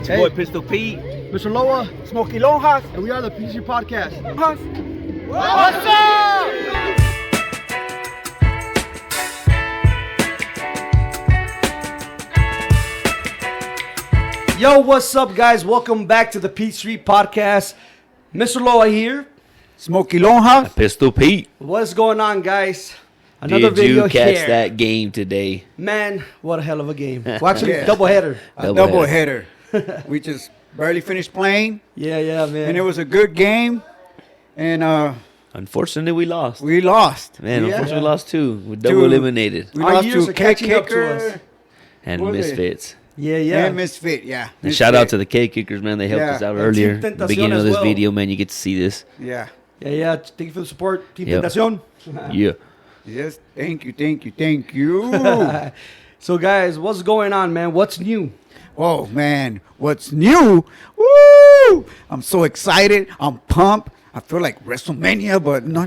It's your boy Pistol Pete, Mr. Loa, Smokey Lonjas, and we are the PC Podcast. What's up? Yo, what's up, guys? Welcome back to the PC Podcast. Mr. Loa here. Smokey Lonjas. Pistol Pete. What's going on, guys? Another Did video you catch here. that game today? Man, what a hell of a game. Well, actually, Yeah. doubleheader. A double header. We just barely finished playing, Yeah, man. and it was a good game. And Unfortunately, we lost. we lost. Man, Yeah. unfortunately, we lost two. We double eliminated. We Our lost years to are Cake catching up to us. Kicker And What was it? Misfits. yeah. and Misfit. Yeah. And Misfit. shout out to the cake kickers, man. They helped Yeah. us out And earlier. Team Tentacion Beginning as of this well. video, man, you get to see this. Yeah. Yeah. Thank you for the support, Team Yep. Tentacion. Yeah. Yes. Thank you. So, guys, what's going on, man? What's new? Oh man, what's new? Woo! I'm so excited. I'm pumped. I feel like WrestleMania, but no.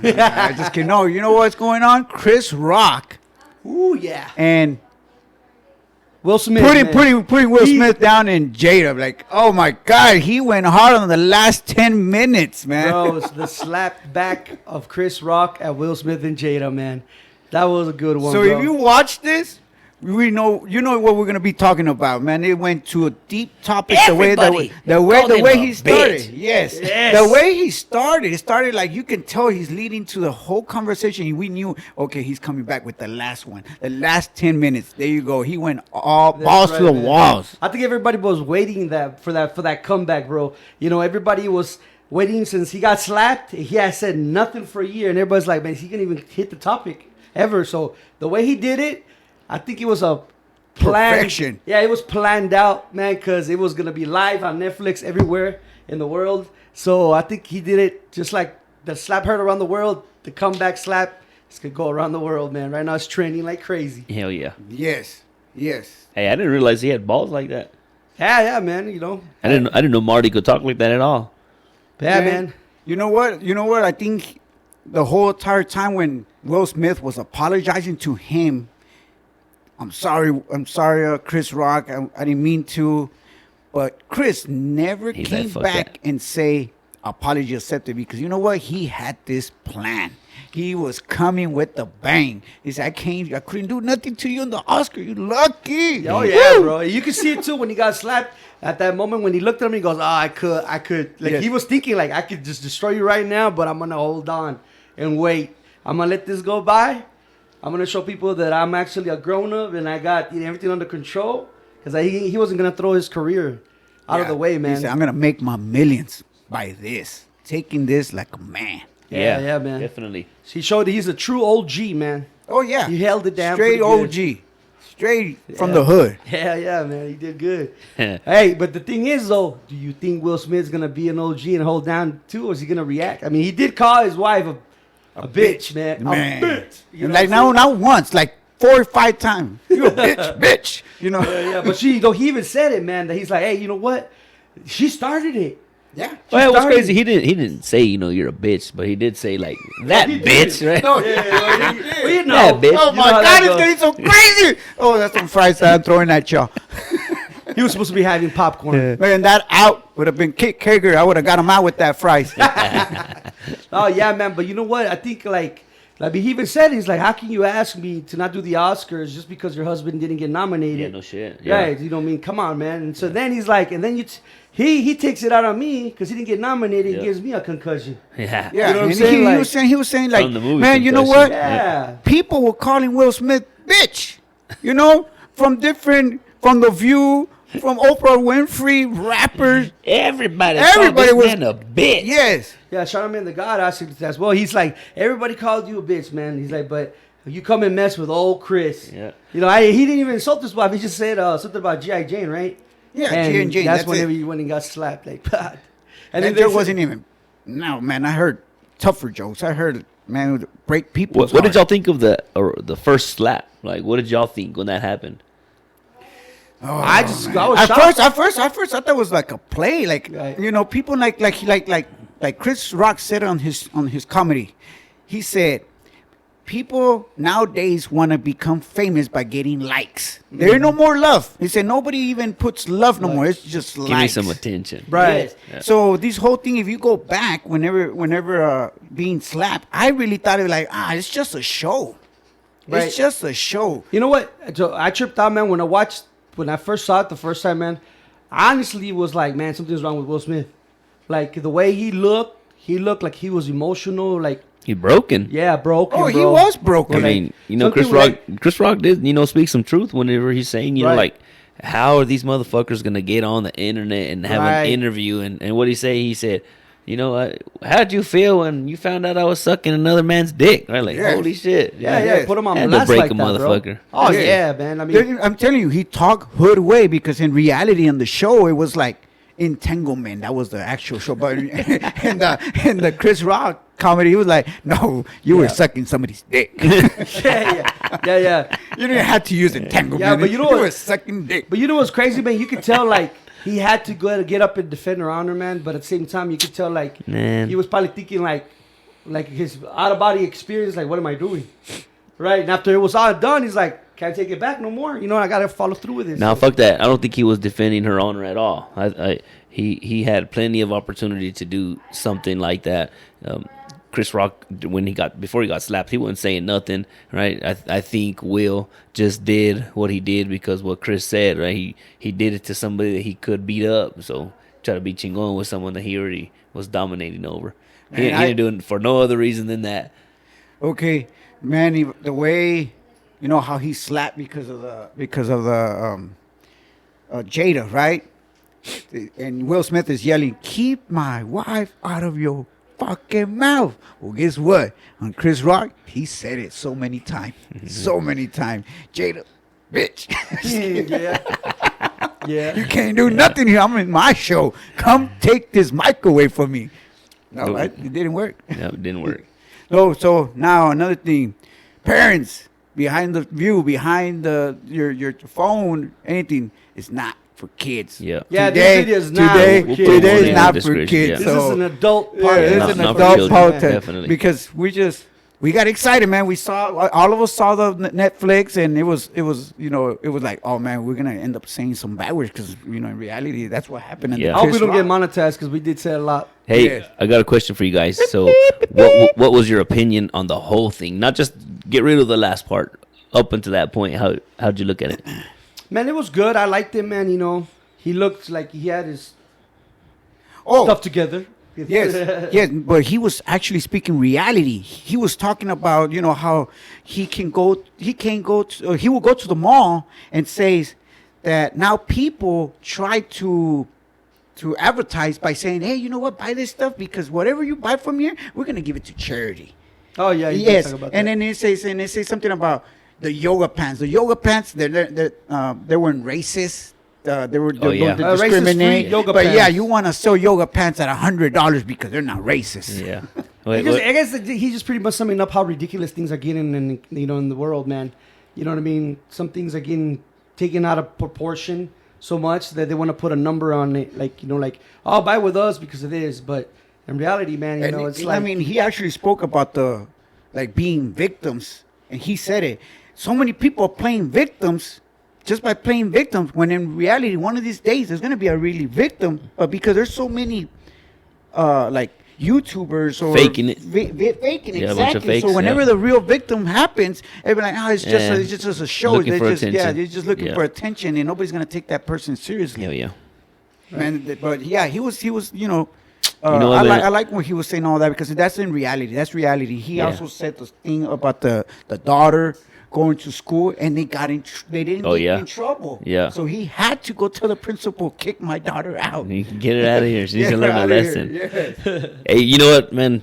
I just can't. No, you know what's going on? Chris Rock Ooh, yeah. and Will Smith. putting Will He- Smith down in Jada. Like, oh my God, he went hard on the last 10 minutes, man. Bro, it's the slap back of Chris Rock at Will Smith and Jada, man. That was a good one, So bro. if you watch this, you know what we're gonna be talking about, man. It went to a deep topic. Everybody the called way him he a started. bitch. Yes. Yes. The way he started, it started like you can tell he's leading to the whole conversation. We knew, okay, he's coming back with the last one, the last 10 minutes. There you go. He went all That's balls right, to the man. walls. I think everybody was waiting for that comeback, bro. You know, everybody was waiting since he got slapped. He has said nothing for a year, and everybody's like, man, he can even hit the topic ever. So the way he did it, I think it was a plan. Perfection. Yeah, it was planned out, man, because it was gonna be live on Netflix everywhere in the world. So I think he did it just like the slap heard around the world. The comeback slap, it's gonna go around the world, man. Right now it's trending like crazy. Hell yeah. Yes. Hey, I didn't realize he had balls like that. Yeah, man. You know. I didn't know Marty could talk like that at all. Yeah, man. You know what? I think the whole entire time when Will Smith was apologizing to him, I'm sorry, Chris Rock. I didn't mean to. But Chris never He's came like, "Fuck back that." and say, apology accepted, because you know what? He had this plan. He was coming with the bang. He said, I couldn't do nothing to you in the Oscar. You lucky. Oh yeah, Woo! bro. You can see it too when he got slapped. At that moment when he looked at him, he goes, "Oh, I could." Like Yes. he was thinking, like I could just destroy you right now, but I'm gonna hold on and wait. I'm gonna let this go by. I'm gonna show people that I'm actually a grown up and I got everything under control. Because he wasn't gonna throw his career out of Yeah. the way, He man. said, I'm going to make my millions by this. Taking this like a man. Yeah, man. Definitely. He showed that he's a true OG, man. Oh, yeah. He held it down Straight pretty OG. Straight from Yeah. the hood. Yeah, man. He did good. Hey, but the thing is, though, do you think Will Smith's gonna be an OG and hold down too, or is he gonna react? I mean, he did call his wife a bitch, man. Man. A bitch. You And know like what I'm not once, like 4 or 5 times. You a bitch. You know? saying? Yeah, but he even said it, man. That he's like, hey, you know what? She started it. Yeah. Well, it was started- crazy. He didn't say, you're a bitch, but he did say like that he did. bitch, right? No, Well, you know, Yeah, bitch. Oh you my know how God, that it's goes. getting so crazy. Oh, that's some fries that I'm throwing at y'all. He was supposed to be having popcorn. Man, that out would have been Kit Kager. I would have got him out with that fries. Oh yeah, man. But you know what? I think like he even said, he's like, how can you ask me to not do the Oscars just because your husband didn't get nominated? Yeah, no shit. Yeah. Right, you know what I mean? Come on, man. And so then he's like, and then he takes it out on me because he didn't get nominated. Yeah. He gives me a concussion. Yeah. Yeah, You know what I'm and saying? he was saying like, From the movie man, you know Concussion. what? Yeah. People were calling Will Smith bitch. You know, from The View, from Oprah Winfrey, rappers. Everybody Everybody called was- this man a bitch. Yes. Yeah, Charlamagne the God asked him as well. He's like, everybody called you a bitch, man. He's like, but you come and mess with old Chris. Yeah. You know, he didn't even insult his wife. He just said something about G.I. Jane, right? Yeah, and G.I. Jane, That's that's whenever it. he went and got slapped. Like, and And then that they joke said- wasn't even. No, man, I heard tougher jokes. I heard, man, it would break people. What did y'all think of the first slap? Like, what did y'all think when that happened? I was At shocked. first, I thought that was like a play. Like, Right. you know, people like Chris Rock said on his comedy. He said, people nowadays want to become famous by getting likes. There ain't no more love. They say nobody even puts love no more. It's just Give likes. me some attention. Right. Yes. So this whole thing, if you go back, whenever being slapped, I really thought it was like, it's just a show. Right. It's just a show. You know what? So I tripped out, man, when I first saw it the first time, man. I honestly was like, man, something's wrong with Will Smith. Like, the way he looked like he was emotional, like, He broken. yeah, broken, Oh, he bro. was broken. I mean, you know, Something Chris Rock did, speak some truth whenever he's saying, you know, Right. like, how are these motherfuckers gonna get on the internet and have Right. an interview? And what did he say? He said, you know, how'd you feel when you found out I was sucking another man's dick? Right? Like, Yeah. holy shit. Yeah, put him on Had to blast break like a that, motherfucker. bro. Oh, Yeah. yeah, man. I mean, I'm telling you, he talked hood way because in reality, on the show, it was like entanglement. That was the actual show. But in the Chris Rock comedy, he was like, "No, you were sucking somebody's dick. yeah. You didn't have to use entanglement. Yeah, but you know you what- were sucking dick." But you know what's crazy, man? You could tell, like, he had to go get up and defend her honor, man. But at the same time, you could tell, like, Man. he was probably thinking, like his out-of-body experience, like, what am I doing? Right? And after it was all done, he's like, can't take it back no more. You know, I got to follow through with this. Now, fuck that. I don't think he was defending her honor at all. He had plenty of opportunity to do something like that. Chris Rock, before he got slapped, he wasn't saying nothing, right? I think Will just did what he did because what Chris said, right? He did it to somebody that he could beat up, so try to be chingon with someone that he already was dominating over. He didn't do it for no other reason than that. Okay, man, the way, you know how he slapped because of the Jada, right? And Will Smith is yelling, "Keep my wife out of your fucking mouth." Well, guess what? On Chris Rock, he said it so many times. So many times. Jada, bitch. yeah. You can't do nothing here. I'm in my show. Come take this mic away from me. No, Nope. it didn't work. No, it didn't work. No, so now another thing. Parents, behind the view, behind your phone, anything, it's not for kids. Yeah. Yeah, this video is not today, for kids. today is Yeah. not for Description, kids. yeah. This So, is an adult yeah, podcast. it's Not- an not for adult children, podcast. definitely. Because we got excited, man. We saw, all of us saw the Netflix, and it was like, oh man, we're gonna end up saying some bad words because in reality, that's what happened. In Yeah. the I hope we Chris don't get Rock. monetized because we did say a lot. Hey, Yes. I got a question for you guys. So, what was your opinion on the whole thing? Not just get rid of the last part. Up until that point, how'd you look at it? Man, it was good. I liked him, man. He looked like he had his Oh, stuff together. yes, yes, but he was actually speaking reality. He was talking about how he will go to the mall and says that now people try to advertise by saying, hey, you know what, buy this stuff because whatever you buy from here, we're gonna give it to charity. Oh yeah, he did Yes, talk about and that. then it says something about the yoga pants. The yoga pants, they weren't racist. They were Oh, yeah. going to Racist-free discriminate. yoga but yeah, pants. you want to sell yoga pants at $100 because they're not racist. Yeah. I guess he's just pretty much summing up how ridiculous things are getting in the world, man. You know what I mean? Some things are getting taken out of proportion so much that they want to put a number on it, like oh, buy with us because of this. But in reality, man, it's like, I mean, he actually spoke about being victims, and he said it. So many people are playing victims just by playing victims, when in reality, one of these days, there's going to be a really victim, but because there's so many, YouTubers or Faking it. Faking it, Yeah, a bunch of exactly. So fakes, whenever yeah. the real victim happens, everybody like, it's just a show. Looking for they're attention. just looking Yeah. for attention, and nobody's gonna take that person seriously. Yeah. Man, but yeah, he was. You know I what, like when he was saying all that because that's in reality. That's reality. He Yeah. also said the thing about the daughter going to school and they didn't Oh, get yeah. in trouble. Yeah. So he had to go tell the principal, kick my daughter out. You can get it out of here. She's Get gonna learn her a outta lesson. here. Yes. Hey, you know what, man?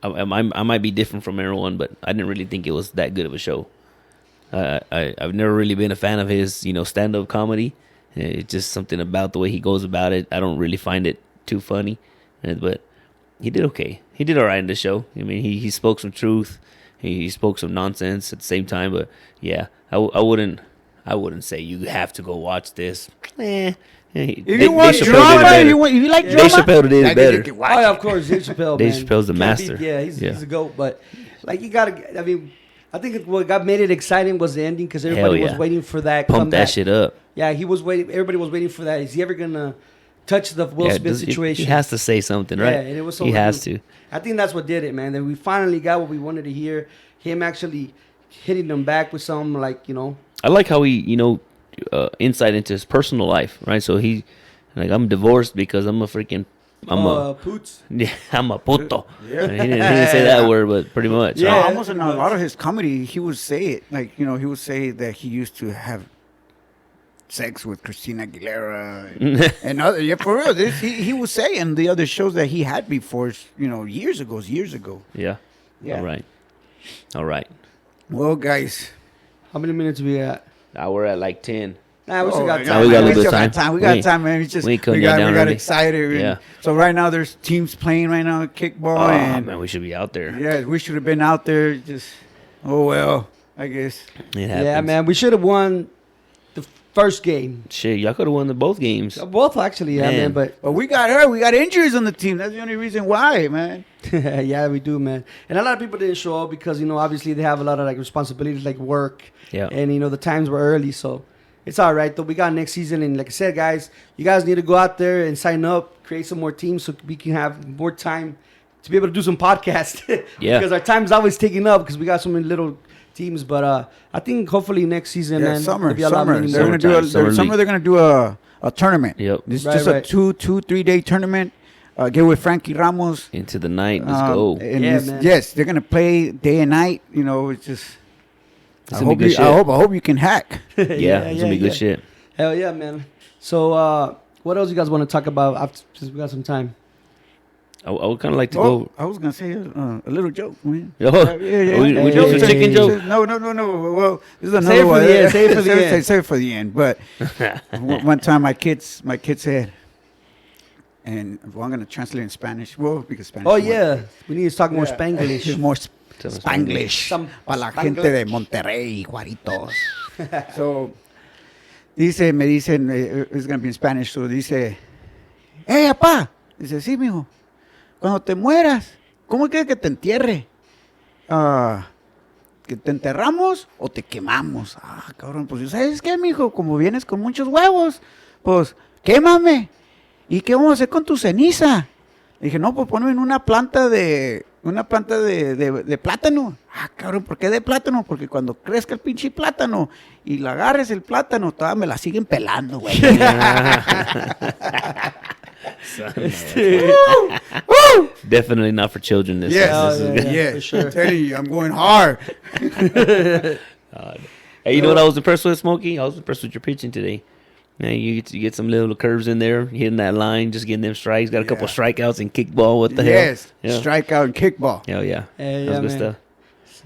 I might be different from everyone, but I didn't really think it was that good of a show. I've never really been a fan of his, stand-up comedy. It's just something about the way he goes about it. I don't really find it too funny, but he did okay. He did all right in the show. I mean, he spoke some truth. He spoke some nonsense at the same time, but yeah, I wouldn't say you have to go watch this. If you want Chappelle drama, did it if you like Dave drama, Chappelle did it that better. nigga can oh watch yeah, it. of course, Dave Chappelle. Dave man. Chappelle's the Can't master. beat- he's a goat. But like you gotta. I mean, I think what made it exciting was the ending because everybody was waiting for that. Pump comeback. that shit up. Yeah, he was waiting. Everybody was waiting for that. Is he ever gonna touch the Will Smith situation? He has to say something, right? Yeah, and it was so he has to. I think that's what did it, man. Then we finally got what we wanted to hear. Him actually hitting them back with some, like, you know. I like how he, insight into his personal life, right? So I'm divorced because I'm a freaking, Poots. yeah, I'm a puto. Yeah. He didn't say that word, but pretty much. Yeah, right? almost in a lot of his comedy, he would say it. Like, he would say that he used to have sex with Christina Aguilera and other. Yeah, for real. He would say in the other shows that he had before, years ago. Yeah. Yeah. All right. Well, guys. How many minutes we at? Now we're at like 10. Nah, we still got yeah, time. we got a man, little bit still of time. We got time, man. We got got excited. Yeah. So right now there's teams playing right now, kickball. Oh, and man, we should be out there. yeah, we should have been out there. I guess. It happens. Yeah, man. We should have won the first game. Shit, y'all could have won both games. Both, actually, yeah, man. But we got hurt. We got injuries on the team. That's the only reason why, man. yeah, we do, man. And a lot of people didn't show up because, obviously they have a lot of, like, responsibilities, like work. Yeah. And, the times were early, so it's all right, though. We got next season. And like I said, guys, you guys need to go out there and sign up, create some more teams so we can have more time to be able to do some podcasts. Yeah. Because our time is always taking up because we got so many little teams. But I think hopefully next season, man, summer. there'll be a lot many They're more. gonna do Summer They're gonna do a tournament. Yep. It's Right, just right. a 3-day tournament. Get with Frankie Ramos. Into the night. Let's go. And Yeah, man. yes, they're gonna play day and night. It's just. It's gonna be good shit. I hope you can hack. Yeah, it's gonna be good shit. Hell yeah, man. So what else you guys want to talk about after, since we got some time? I would kind of like to Oh, go. I was gonna say a little joke, man. Oh, we yeah. do some chicken joke. No. Well, this is another Save it for one. the end, save it for the end. Save it for the end. But one time, my kid said, and I'm gonna translate in Spanish. Well, because Spanish. Oh is more- yeah, we need to talk more Spanglish. more Some Spanglish. Some Para la Spanglish. gente de Monterrey, Juaritos. So, me dicen, it's going to be in Spanish, so dice, hey, papá. Dice, sí, mijo. Cuando te mueras, ¿cómo quieres que te entierre? ¿Que te enterramos o te quemamos? Ah, cabrón, pues, ¿sabes qué, mijo? Como vienes con muchos huevos, pues, quémame. ¿Y qué vamos a hacer con tu ceniza? Dije, no, pues ponme en una planta de plátano. Ah, cabrón, ¿por qué de plátano? Porque cuando crezca el pinche plátano y la agarres el plátano, todavía me la siguen pelando, güey. Definitely not for children. This Yes, this is good. yes. for sure. I'm telling you, I'm going hard. Hey, you know what I was impressed with, Smokey? I was impressed with your pitching today. Man, you get some little curves in there, hitting that line, just getting them strikes. Got a couple strikeouts and kickball. What the Yes, hell? Yeah. strikeout and kickball. Hell yeah. Hey, That's yeah, good man. stuff.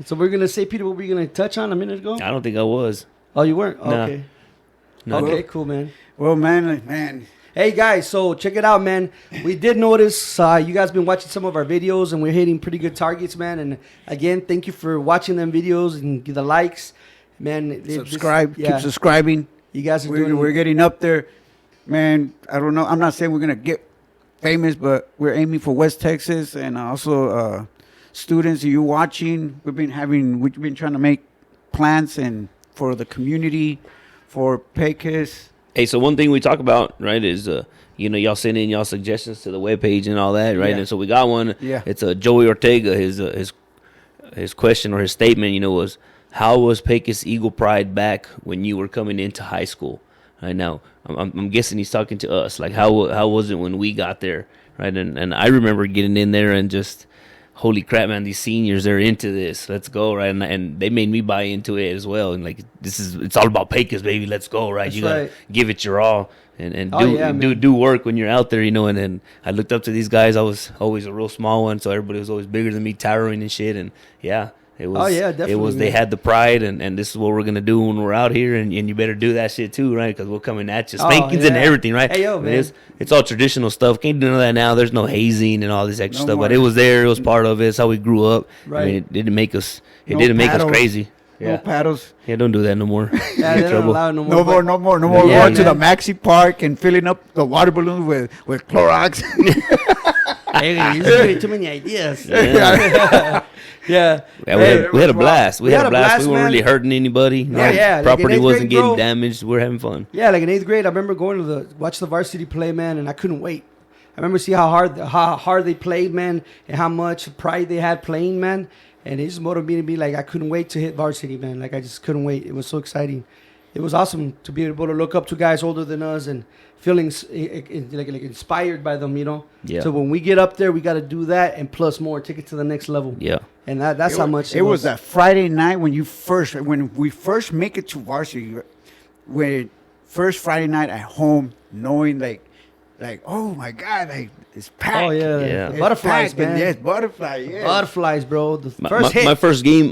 So we're gonna say, Peter, what were you gonna touch on a minute ago? I don't think I was. Oh, you weren't? Nah. Okay. No. Okay, cool, man. Well, man. Hey guys, so check it out, man. We did notice you guys been watching some of our videos, and we're hitting pretty good targets, man. And again, thank you for watching them videos and give the likes, man. Subscribe. Yeah, Keep subscribing. you guys are doing. We're getting up there. Man, I don't know. I'm not saying we're going to get famous, but we're aiming for West Texas and also students you watching. We've been trying to make plans and for the community, for Pecos. Hey, so one thing we talk about, right, is y'all send in y'all suggestions to the webpage and all that, right? Yeah. And so we got one. Yeah. It's Joey Ortega. His question or his statement, was, how was Pecos Eagle Pride back when you were coming into high school? Right now, I'm guessing he's talking to us. Like, how was it when we got there, right? And I remember getting in there and just, holy crap, man! These seniors, they're into this. Let's go, right? And they made me buy into it as well. And like, it's all about Pecos, baby. Let's go, right? That's You gotta right. give it your all and Oh, yeah, man. do work when you're out there, And then I looked up to these guys. I was always a real small one, so everybody was always bigger than me, towering and shit. And yeah. It was, Oh, yeah, definitely, It was. They man. had the pride, and this is what we're gonna do when we're out here, and you better do that shit too, right? Because we're coming at you, Oh, spankings and yeah. everything, right? Hey, yo, I mean, man. it's all traditional stuff. Can't do none of that now. There's no hazing and all this extra No stuff, but more. it was there. It was part of it. It's how we grew up. Right. I mean, it didn't make us. It No didn't make us paddles. crazy. No Yeah. paddles. Yeah. Don't do that no more. Yeah, Get they in don't trouble. allow no more. No more Yeah, going to the man. Maxi Park and filling up the water balloons with Clorox. Hey, you're giving too many ideas. Yeah. Yeah. We had a blast. We had a blast. We weren't man. really hurting anybody. Yeah, yeah. Like Property in 8th wasn't grade, getting bro. damaged. We're having fun. Yeah, like in 8th grade, I remember going to watch the varsity play, man, and I couldn't wait. I remember see how hard they played, man, and how much pride they had playing, man. And it just motivated me, like I couldn't wait to hit varsity, man. Like I just couldn't wait. It was so exciting. It was awesome to be able to look up to guys older than us and feeling like inspired by them, you know. Yeah. So when we get up there, we got to do that and plus more, take it to the next level. Yeah. And that's how much it was that Friday night when we first make it to varsity, when first Friday night at home, knowing like oh my God, like it's packed. Oh yeah, Yeah. The butterflies, packed, man. yes, butterfly. Yeah. Butterflies, bro. The My, first my, hit.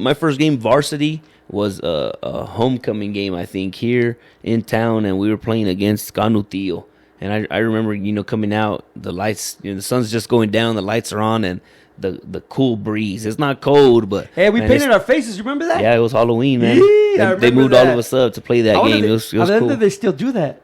my first game varsity was a homecoming game, I think, here in town, and we were playing against Canutillo. And I remember, coming out, the lights, the sun's just going down, the lights are on, and the cool breeze. It's not cold, but Hey, we man, painted our faces. You remember that? Yeah, it was Halloween, man. Yeah, I They remember moved all that. of us up to play that game. It was I wonder cool. if they still do that.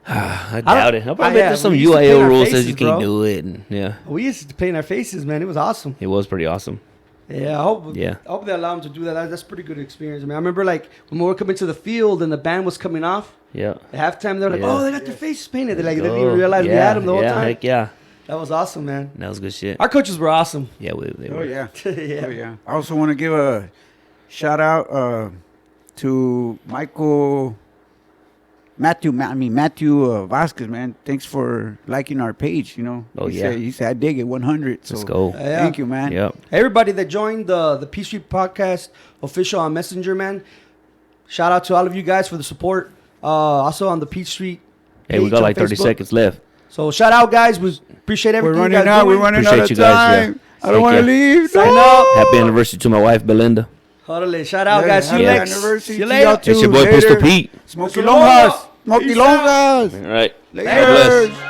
I doubt it. I bet yeah, there's some we used to paint UIL our rule faces, says you can't bro. do it. And yeah, We used to paint our faces, man. It was awesome. it was pretty awesome. Yeah, I hope they allow them to do that. That's a pretty good experience. I mean, I remember like when we were coming to the field and the band was coming off. Yeah. At halftime, they're like, Yeah. "Oh, they got their faces painted." They didn't even realize we had them the whole time. Heck yeah. That was awesome, man. That was good shit. Our coaches were awesome. Yeah, they Oh were. yeah. Yeah. Oh yeah. I also want to give a shout out to Matthew Vasquez, man. Thanks for liking our page. Oh, He said I dig it 100. So Let's go. Thank you, man. Yep. Everybody that joined the P Street Podcast official on Messenger, man. Shout out to all of you guys for the support. Also on the P Street. Hey, we page got on like 30 Facebook. seconds left. So shout out, guys. We appreciate We're everything running you guys out. doing. We're running Appreciate out of you guys, time. yeah. I don't want to Thank you. leave. Sign No. up. Happy anniversary to my wife, Belinda. Totally. Shout out, guys. See you happy next. anniversary See you to later. y'all too. It's your boy Later. Pistol Pete. Smoky Peace Longas. out. Smoky Peace out. Longas. All right. Later. God bless.